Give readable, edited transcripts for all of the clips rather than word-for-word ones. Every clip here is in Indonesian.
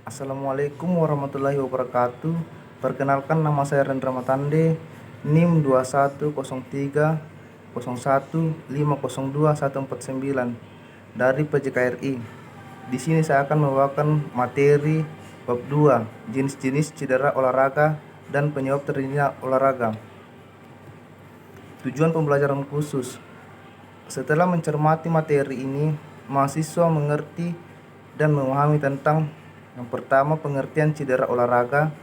Assalamualaikum warahmatullahi wabarakatuh. Perkenalkan, nama saya Rendra Matande, NIM 210301502149 dari PJKRI. Di sini saya akan membawakan materi bab 2, jenis-jenis cedera olahraga dan penyebab terjadinya olahraga. Tujuan pembelajaran khusus. Setelah mencermati materi ini, mahasiswa mengerti dan memahami tentang yang pertama, pengertian cedera olahraga.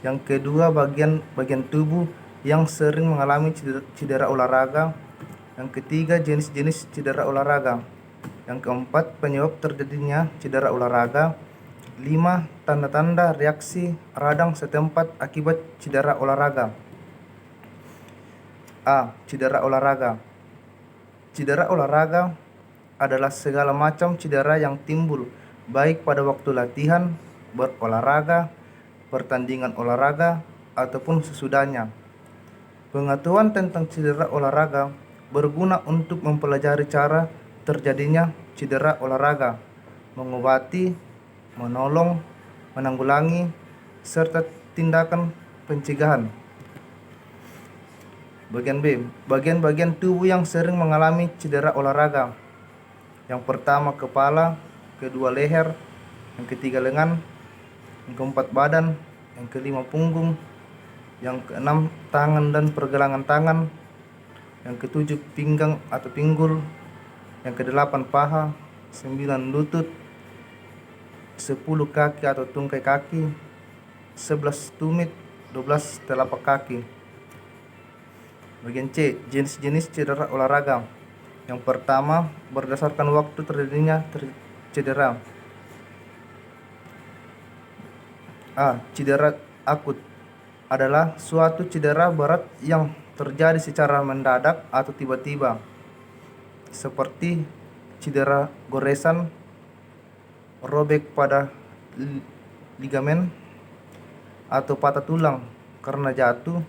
Yang kedua, bagian tubuh yang sering mengalami cedera olahraga. Yang ketiga, jenis-jenis cedera olahraga. Yang keempat, penyebab terjadinya cedera olahraga. 5. Tanda-tanda reaksi radang setempat akibat cedera olahraga. A. Cedera olahraga. Cedera olahraga adalah segala macam cedera yang timbul baik pada waktu latihan, berolahraga, pertandingan olahraga, ataupun sesudahnya. Pengetahuan tentang cedera olahraga berguna untuk mempelajari cara terjadinya cedera olahraga, mengobati, menolong, menanggulangi, serta tindakan pencegahan. Bagian B, bagian-bagian tubuh yang sering mengalami cedera olahraga. Yang pertama, kepala. Kedua, leher. Yang ketiga, lengan. Yang keempat, badan. Yang kelima, punggung. Yang keenam, tangan dan pergelangan tangan. Yang ketujuh, pinggang atau pinggul. Yang kedelapan, paha. 9, lutut. 10, kaki atau tungkai kaki. 11, tumit. 12, telapak kaki. Bagian C, jenis-jenis cedera olahraga. Yang pertama, berdasarkan waktu terjadinya cedera. A. Cedera akut adalah suatu cedera berat yang terjadi secara mendadak atau tiba-tiba, seperti cedera goresan, robek pada ligamen, atau patah tulang karena jatuh.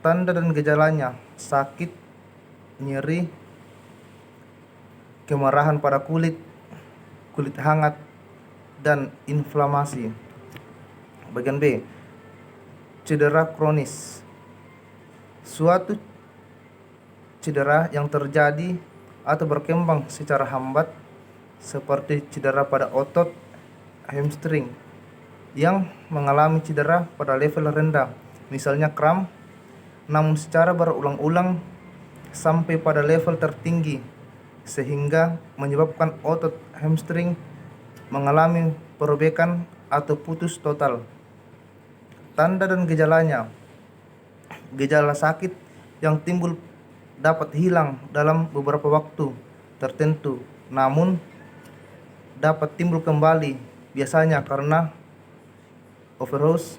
Tanda dan gejalanya: sakit, nyeri, kemerahan pada kulit hangat, dan inflamasi. Bagian B, cedera kronis. Suatu cedera yang terjadi atau berkembang secara hambat, seperti cedera pada otot hamstring yang mengalami cedera pada level rendah, misalnya kram, namun secara berulang-ulang sampai pada level tertinggi sehingga menyebabkan otot hamstring mengalami perobekan atau putus total. Tanda dan gejalanya: gejala sakit yang timbul dapat hilang dalam beberapa waktu tertentu, namun dapat timbul kembali, biasanya karena overdose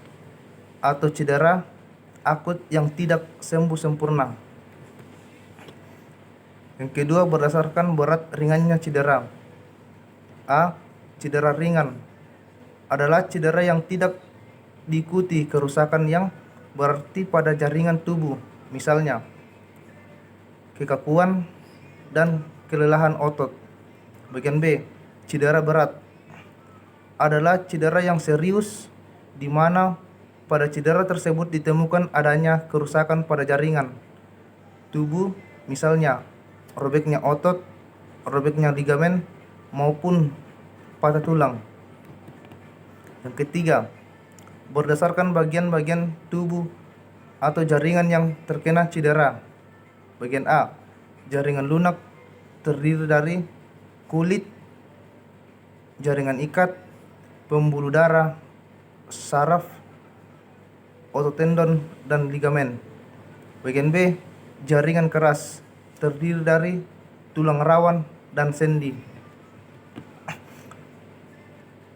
atau cedera akut yang tidak sembuh sempurna. Yang kedua, berdasarkan berat ringannya cedera. A. Cedera ringan adalah cedera yang tidak diikuti kerusakan yang berarti pada jaringan tubuh, misalnya kekakuan dan kelelahan otot. Bagian B, cedera berat adalah cedera yang serius di mana pada cedera tersebut ditemukan adanya kerusakan pada jaringan tubuh, misalnya robeknya otot, robeknya ligamen, maupun patah tulang. Yang ketiga, berdasarkan bagian-bagian tubuh atau jaringan yang terkena cedera. Bagian A, jaringan lunak terdiri dari kulit, jaringan ikat, pembuluh darah, saraf, otot tendon, dan ligamen. Bagian B, jaringan keras terdiri dari tulang rawan dan sendi.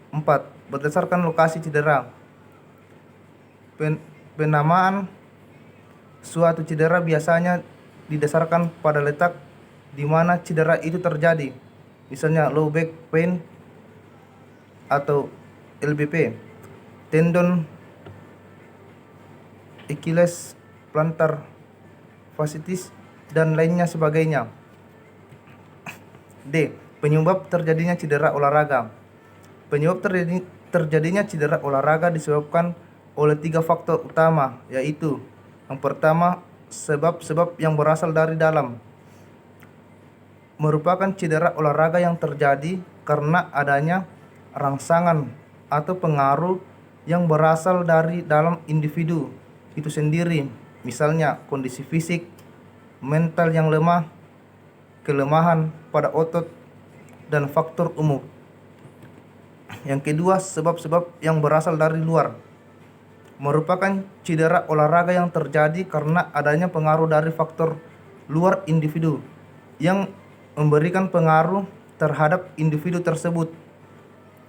4. Berdasarkan lokasi cedera. Penamaan suatu cedera biasanya didasarkan pada letak di mana cedera itu terjadi, misalnya low back pain atau LBP, tendon Achilles, plantar fasciitis, dan lainnya sebagainya. D. Penyebab terjadinya cedera olahraga. Penyebab terjadinya cedera olahraga disebabkan oleh 3 faktor utama, yaitu yang pertama, sebab-sebab yang berasal dari dalam. Merupakan cedera olahraga yang terjadi karena adanya rangsangan atau pengaruh yang berasal dari dalam individu itu sendiri, misalnya kondisi fisik, mental yang lemah, kelemahan pada otot, dan faktor umum. Yang kedua, sebab-sebab yang berasal dari luar. Merupakan cedera olahraga yang terjadi karena adanya pengaruh dari faktor luar individu yang memberikan pengaruh terhadap individu tersebut,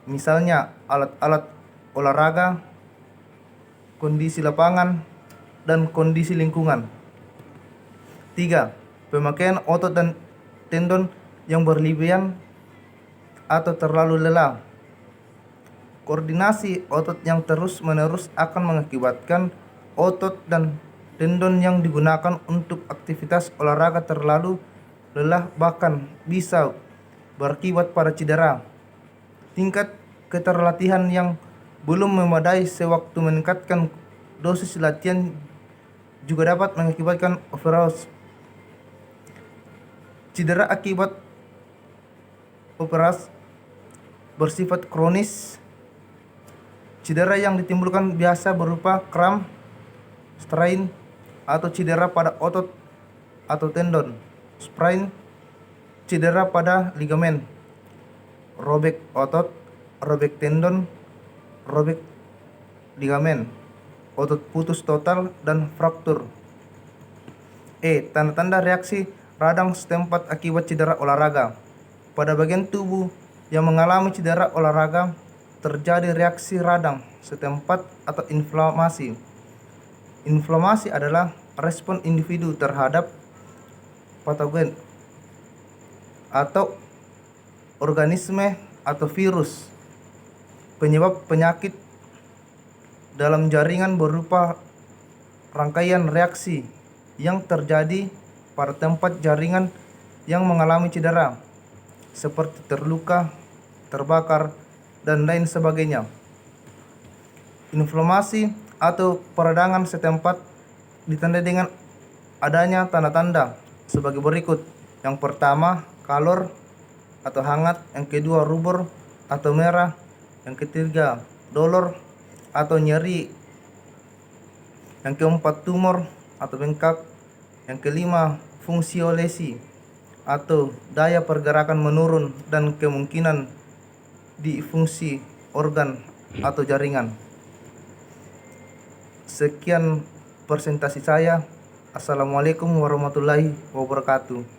misalnya alat-alat olahraga, kondisi lapangan, dan kondisi lingkungan. 3. Pemakaian otot dan tendon yang berlebihan atau terlalu lelah. Koordinasi otot yang terus-menerus akan mengakibatkan otot dan tendon yang digunakan untuk aktivitas olahraga terlalu lelah, bahkan bisa berakibat pada cedera. Tingkat keterlatihan yang belum memadai sewaktu meningkatkan dosis latihan juga dapat mengakibatkan overuse. Cedera akibat overuse bersifat kronis. Cedera yang ditimbulkan biasa berupa kram, strain, atau cedera pada otot atau tendon, sprain, cedera pada ligamen, robek otot, robek tendon, robek ligamen, otot putus total, dan fraktur. Tanda-tanda reaksi radang setempat akibat cedera olahraga. Pada bagian tubuh yang mengalami cedera olahraga terjadi reaksi radang setempat atau inflamasi. Inflamasi adalah respon individu terhadap patogen atau organisme atau virus. Penyebab penyakit dalam jaringan berupa rangkaian reaksi yang terjadi pada tempat jaringan yang mengalami cedera, seperti terluka, terbakar, dan lain sebagainya. Inflamasi atau peradangan setempat ditandai dengan adanya tanda-tanda sebagai berikut. Yang pertama, kalor atau hangat. Yang kedua, rubor atau merah. Yang ketiga, dolor atau nyeri. Yang keempat, tumor atau bengkak. Yang kelima, fungsio lesi atau daya pergerakan menurun dan kemungkinan di fungsi organ atau jaringan. Sekian presentasi saya. Assalamualaikum warahmatullahi wabarakatuh.